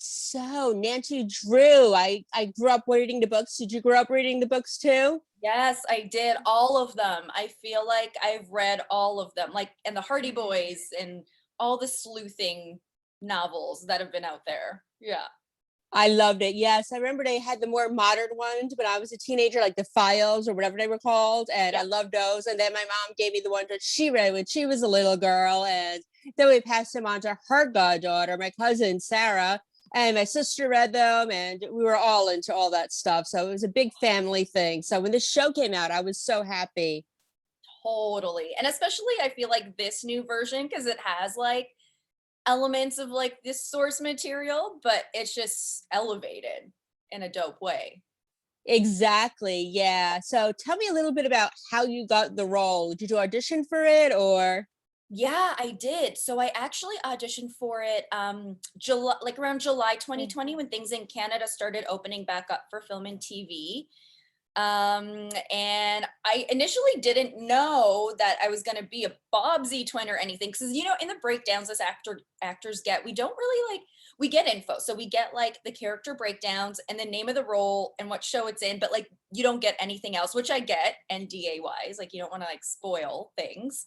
So Nancy Drew, I grew up reading the books. Did you grow up reading the books too? Yes, I did all of them. I feel like I've read all of them, like, and the Hardy Boys and all the sleuthing novels that have been out there. Yeah. I loved it. Yes, I remember they had the more modern ones when I was a teenager, like the Files or whatever they were called, and Yeah. I loved those. And then my mom gave me the ones that she read when she was a little girl, and then we passed them on to her goddaughter, my cousin Sarah, and my sister read them, and we were all into all that stuff. So it was a big family thing. So when this show came out, I was so happy. Totally. And especially I feel like this new version, because it has like elements of like this source material, but it's just elevated in a dope way. Exactly. Yeah. So tell me a little bit about how you got the role. Did you audition for it or? Yeah, I did. So I actually auditioned for it July, like around July Mm. 2020, when things in Canada started opening back up for film and TV. And I initially didn't know that I was going to be a Bobsy twin or anything, because in the breakdowns as actors get, we don't really like, we get info, so we get like the character breakdowns and the name of the role and what show it's in, but like you don't get anything else, which I get NDA wise, like you don't want to like spoil things.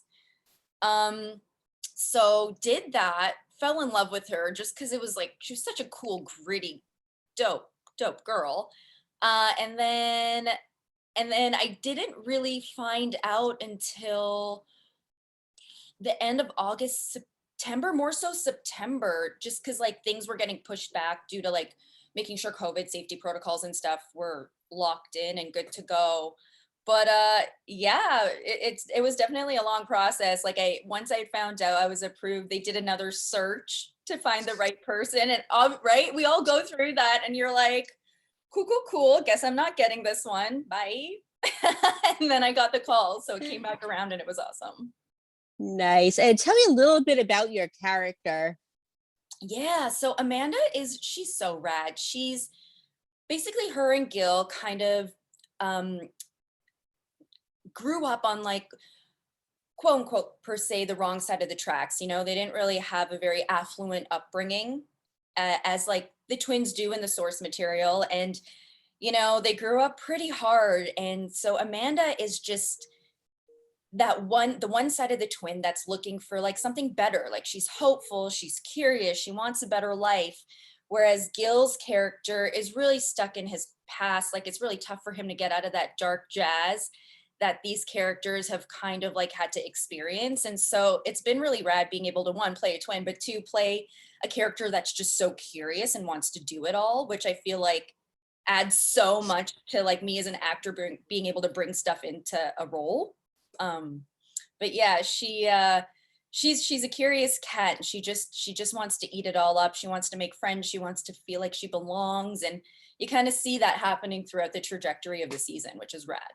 um so did that, fell in love with her just because it was like she was such a cool, gritty, dope girl. And then I didn't really find out until the end of August, September, more so September, just because like things were getting pushed back due to like making sure COVID safety protocols and stuff were locked in and good to go. But yeah, it was definitely a long process. Like once I found out I was approved, they did another search to find the right person. And right, we all go through that, and you're like, cool. Guess I'm not getting this one. Bye. And then I got the call, so it came back around, and it was awesome. Nice. And tell me a little bit about your character. Yeah, so Amanda she's so rad. She's basically, her and Gil kind of um grew up on like, quote unquote, per se, the wrong side of the tracks. They didn't really have a very affluent upbringing, as like the twins do in the source material. And they grew up pretty hard. And so Amanda is just the one side of the twin that's looking for like something better. Like, she's hopeful, she's curious, she wants a better life. Whereas Gil's character is really stuck in his past. Like, it's really tough for him to get out of that dark jazz that these characters have kind of like had to experience. And so it's been really rad being able to, one, play a twin, but two, play a character that's just so curious and wants to do it all, which I feel like adds so much to like me as an actor being able to bring stuff into a role. um but yeah, she's a curious cat, and she just wants to eat it all up. She wants to make friends, she wants to feel like she belongs, and you kind of see that happening throughout the trajectory of the season, which is rad.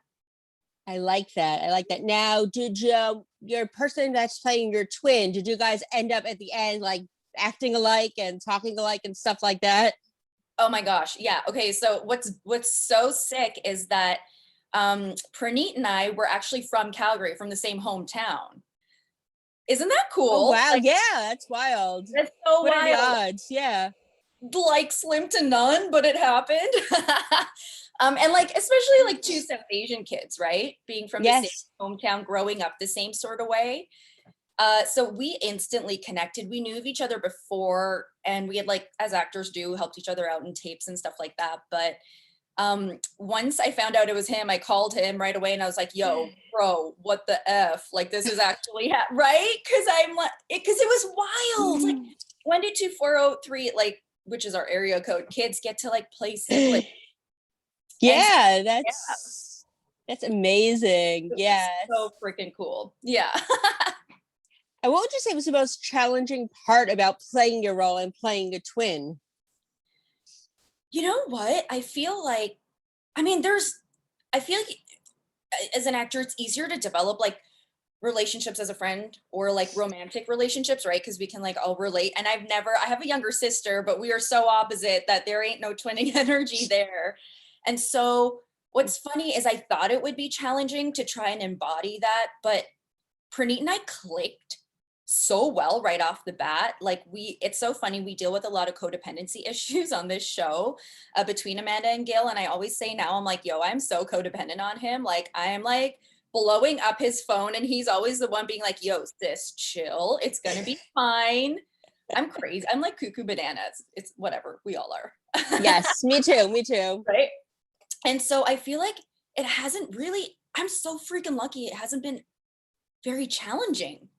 I like that. I like that. Now, did your person that's playing your twin, did you guys end up at the end like acting alike and talking alike and stuff like that? Oh my gosh, yeah. Okay, so what's so sick is that Praneet and I were actually from Calgary, from the same hometown. Isn't that Oh cool? wow, Like, yeah, that's wild. that's so What are the wild. odds? Yeah. Like, slim to none, but it happened. And like, especially like two South Asian kids, right? Being from the same Yes. hometown, growing up the same sort of way. So we instantly connected. We knew of each other before, and we had, like, as actors do, helped each other out in tapes and stuff like that. But once I found out it was him, I called him right away, and I was like, yo, bro, what the F? Like, this is actually right? Because I'm like, because it was wild. Like, when did 240 like, which is our area code, kids get to like play siblings? And so, Yeah, yeah, that's amazing. it was Yes. so freaking cool. Yeah. And what would you say was the most challenging part about playing your role and playing a twin? You know what? I feel like, I mean, I feel like as an actor, it's easier to develop like relationships as a friend, or like romantic relationships, right? Because we can like all relate. And I have a younger sister, but we are so opposite that there ain't no twinning energy there. And so what's funny is I thought it would be challenging to try and embody that, but Praneet and I clicked so well right off the bat. Like it's so funny. We deal with a lot of codependency issues on this show between Amanda and Gil. And I always say now, I'm like, yo, I'm so codependent on him. Like I'm like blowing up his phone and he's always the one being like, yo, sis, chill. It's going to be fine. I'm crazy. I'm like cuckoo bananas. It's whatever. We all are. Yes, me too. Me too. Right. And so I feel like it hasn't really, I'm so freaking lucky. It hasn't been very challenging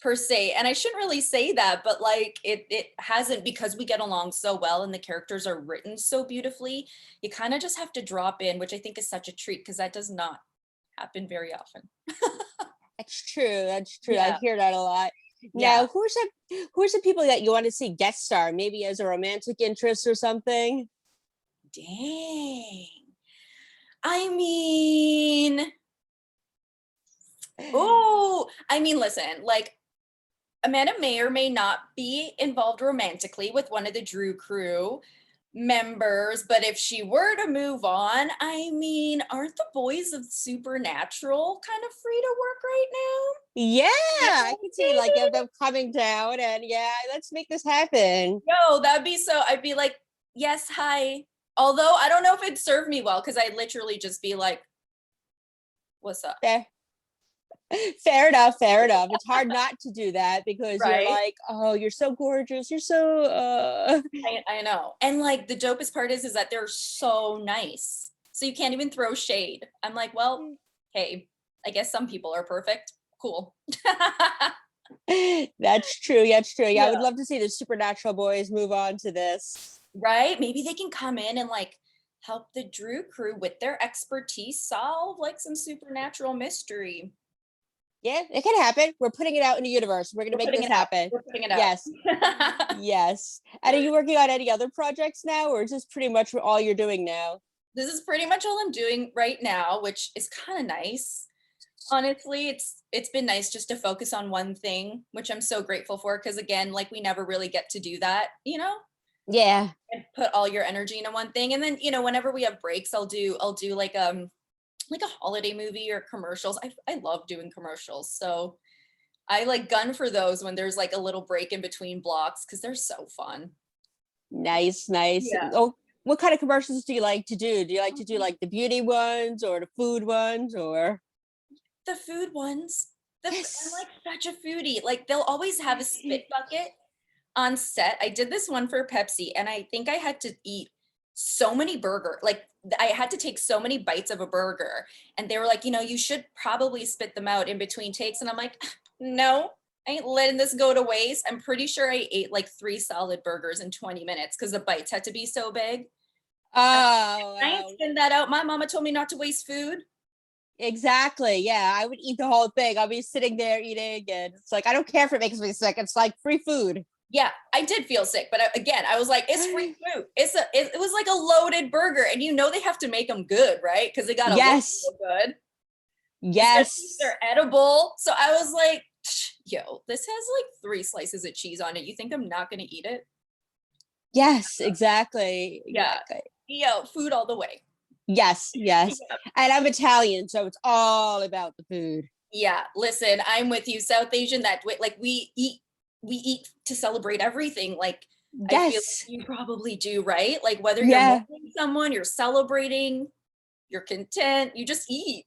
per se. And I shouldn't really say that, but like it hasn't, because we get along so well and the characters are written so beautifully. You kind of just have to drop in, which I think is such a treat because that does not happen very often. That's true. That's true. I Yeah. hear that a lot. Yeah. Now, who's the people that you want to see guest star, maybe as a romantic interest or something? Dang. I mean, oh, I mean, listen, like Amanda may or may not be involved romantically with one of the Drew crew members, but if she were to move on, I mean, aren't the boys of Supernatural kind of free to work right Yeah, now? I can see like them coming down and yeah, let's make this happen. Yo, that'd be so, I'd be like, yes, hi. Although I don't know if it'd serve me well because I'd literally just be like, what's up? Fair, fair enough, fair enough. It's hard not to do that because you're Right? like, oh, you're so gorgeous. You're so I know. And like the dopest part is that they're so nice. So you can't even throw shade. I'm like, well, hey, I guess some people are perfect. Cool. That's true. That's true. Yeah, I Yeah. would love to see the Supernatural boys move on to this. Right? Maybe they can come in and like help the Drew crew with their expertise solve like some supernatural mystery. Yeah, it can happen. We're putting it out in the universe. We're gonna We're make putting this it out. happen. We're putting it out. Yes, yes. And are you working on any other projects now, or is this pretty much all you're doing now? This is pretty much all I'm doing right now, which is kind of nice. Honestly, it's been nice just to focus on one thing, which I'm so grateful for because again, like we never really get to do that, you know? Yeah. And put all your energy into one thing. And then, you know, whenever we have breaks, I'll do like a holiday movie or commercials. I love doing commercials. So I like gun for those when there's like a little break in between blocks because they're so fun. Nice, nice. Yeah. Oh, what kind of commercials do you like to do? Do you like to do like the beauty ones or the food ones or? The food ones. I'm Yes. like such a foodie. Like they'll always have a spit bucket on set. I did this one for Pepsi and I think I had to eat so many burger. Like I had to take so many bites of a burger and they were like, you know, you should probably spit them out in between takes. And I'm like, no, I ain't letting this go to waste. I'm pretty sure I ate like 3 solid burgers in 20 minutes because the bites had to be so big. Oh, I ain't wow. spin that out. My mama told me not to waste food. Exactly. Yeah, I would eat the whole thing. I'll be sitting there eating, and it's like I don't care if it makes me sick. It's like free food. Yeah, I did feel sick, but again, I was like, it's free food. It was like a loaded burger, and you know they have to make them good, right? Because they got to look Yes. so good, especially if Yes. they're edible. So I was like, yo, this has like 3 slices of cheese on it. You think I'm not going to eat it? Yes, exactly. Yeah, Exactly. yo, food all the way. Yes, yes. Yeah. And I'm Italian, so it's all about the food. Yeah, listen, I'm with you. South Asian, that way, like we eat to celebrate everything. Like I feel like Yes. you probably do, right? Like whether you're Yeah. mourning someone, you're celebrating, you're content, you just eat.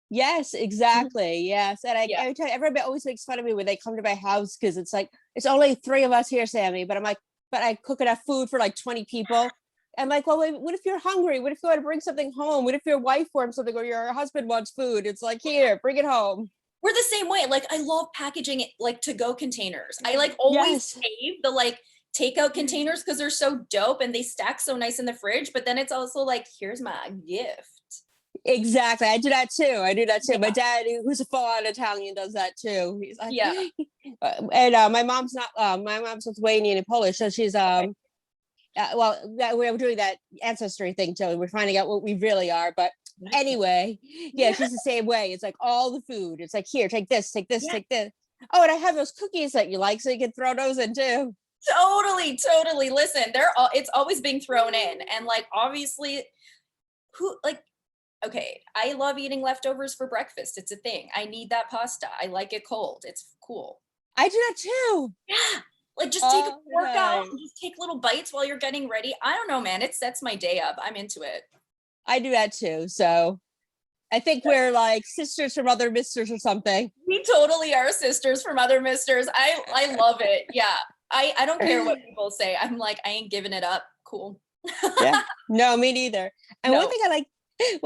Yes, exactly. Yes. And I Yeah. every time everybody always makes fun of me when they come to my house because it's like it's only 3 of us here, Sammy. But I'm like, but I cook enough food for like 20 people. I'm like, well, wait, what if you're hungry? What if you want to bring something home? What if your wife wants something or your husband wants food? It's like, here, bring it home. We're the same way. Like I love packaging it like to go containers. I like always Yes. save the like takeout containers because they're so dope and they stack so nice in the fridge. But then it's also like, here's my gift. Exactly. I do that too. I do that too. My Yeah. dad, who's a full-on Italian, does that too. He's like, Yeah. and my mom's not. My mom's Lithuanian and Polish, so she's Okay. well, we're doing that ancestry thing too. We're finding out what we really are. But Nice. anyway, yeah, she's the same way. It's like all the food. It's like here, take this, take this, Yeah. take this. Oh, and I have those cookies that you like, so you can throw those in too. Totally. Listen, it's always being thrown in. And like obviously who like okay, I love eating leftovers for breakfast. It's a thing. I need that pasta. I like it cold. It's cool. I do that too. Yeah. Like just take a All the workout time. and just take little bites while you're getting ready. I don't know, man. It sets my day up. I'm into it. I do that too. So I think we're like sisters from other misters or something. We totally are sisters from other misters. I love it. Yeah. I don't care what people say. I'm like, I ain't giving it up. Cool. Yeah. No, me neither. And No. one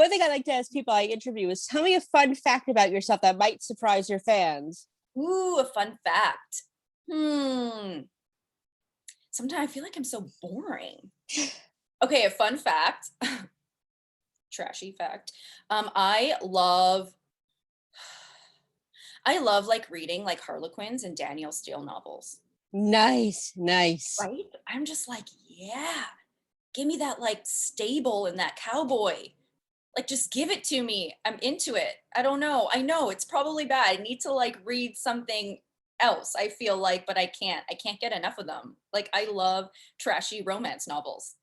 thing I like to ask people I interview is tell me a fun fact about yourself that might surprise your fans. Ooh, a fun fact. Sometimes I feel like I'm so boring. Okay, a fun fact. Trashy fact. I love like reading like Harlequins and Danielle Steele novels. Nice, nice. Right? I'm just like, yeah, give me that like stable and that cowboy. Like just give it to me. I'm into it. I don't know. I know it's probably bad. I need to like read something else, I feel like, but I can't. I can't get enough of them. Like I love trashy romance novels.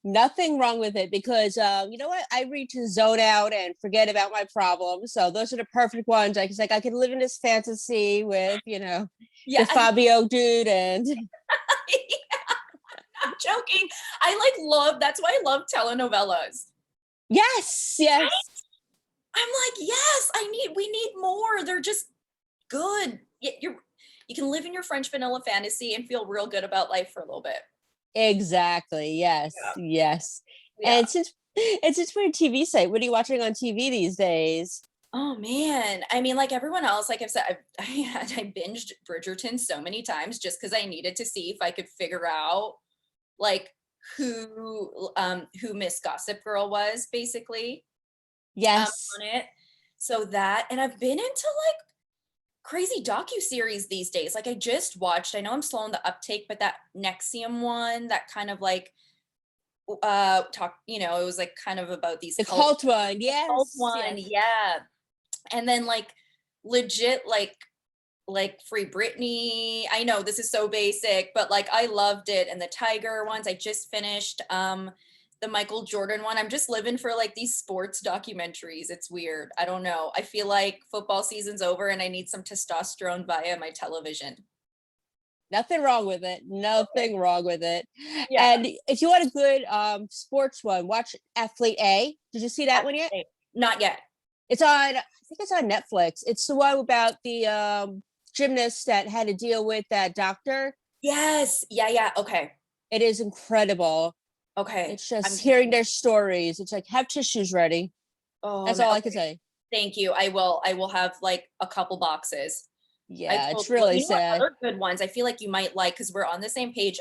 Nothing wrong with it because you know what? I read to zone out and forget about my problems. So those are the perfect ones. Like I could live in this fantasy with, Yeah, the Fabio dude and I'm joking. I like love, that's why I love telenovelas. yes, yes. I'm like, yes, we need more. They're just good. You can live in your French vanilla fantasy and feel real good about life for a little bit. Exactly. Yes, Yeah. yes. Yeah. And since we're a TV site, what are you watching on TV these days? Oh man. I mean, like everyone else, like I've said, I binged Bridgerton so many times just because I needed to see if I could figure out like who Miss Gossip Girl was, basically. Yes. On it. So that, and I've been into like crazy docu-series these days. Like I just watched, I know I'm slow on the uptake, but that Nexium one, that kind of like talk, it was like kind of about these The cult one. the cult Yes, one, yes. yeah. And then like legit like Free Britney. I know this is so basic, but like I loved it. And the Tiger ones, I just finished the Michael Jordan one. I'm just living for like these sports documentaries. It's weird. I don't know. I feel like football season's over and I need some testosterone via my television. Nothing wrong with it. Okay. Nothing wrong with it. Yeah. And if you want a good sports one, watch Athlete A. Did you see that one yet? Not yet. It's on, I think it's on Netflix. It's the one about the gymnast that had to deal with that doctor. Yes. Yeah. Yeah. Okay. It is incredible. Okay. It's just hearing their stories. It's like have tissues ready. Oh, That's all I can okay. say. Thank you. I will have like a couple boxes. I Yeah, it's totally will. really You know what sad. other good ones I feel like you might like because we're on the same page.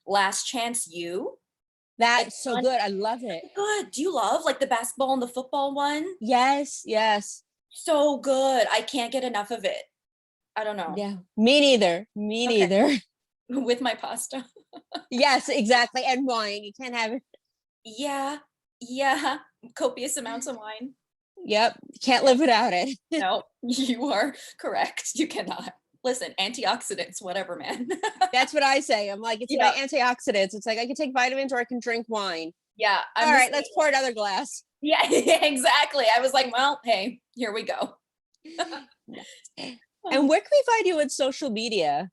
Last Chance You. It's That's so on, good. I love it. good. Do you love like the basketball and the football one? Yes, yes. So good. I can't get enough of it. I don't know. Yeah. Me neither. Me Okay. neither. With my pasta. Yes, exactly. And wine. You can't have it. Yeah. Yeah. Copious amounts of wine. Yep. Can't Yeah. live without it. No, you are correct. You cannot. Listen, antioxidants, whatever, man. That's what I say. I'm like, it's Yeah. my antioxidants. It's like I can take vitamins or I can drink wine. Yeah. All right, let's pour another glass. Yeah, exactly. I was like, well, hey, here we go. And where can we find you on social media?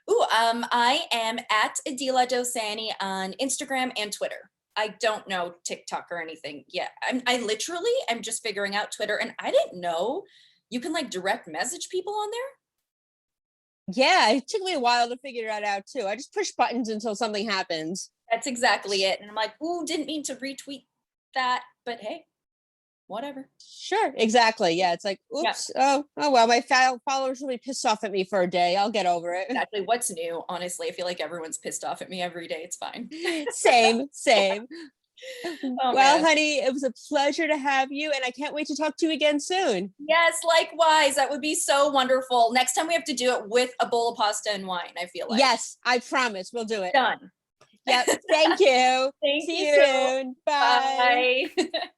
Ooh, I am at Aadila Dosani on Instagram and Twitter. I don't know TikTok or anything yet. I literally am just figuring out Twitter, and I didn't know you can like direct message people on there. Yeah, it took me a while to figure that out too. I just push buttons until something happens. That's exactly it. And I'm like, ooh, didn't mean to retweet that, but hey, whatever. Sure, exactly. Yeah, it's like, Yeah, oops. Oh well, my followers will be pissed off at me for a day. I'll get over it. exactly. What's new? Honestly, I feel like everyone's pissed off at me every day. It's fine. Same, same. Oh Well, man. honey, it was a pleasure to have you, and I can't wait to talk to you again soon. Yes, likewise. That would be so wonderful. Next time we have to do it with a bowl of pasta and wine, I feel like. Yes, I promise. We'll do it. Done. Yep. Thank you. Thank See you you. soon. Bye. Bye.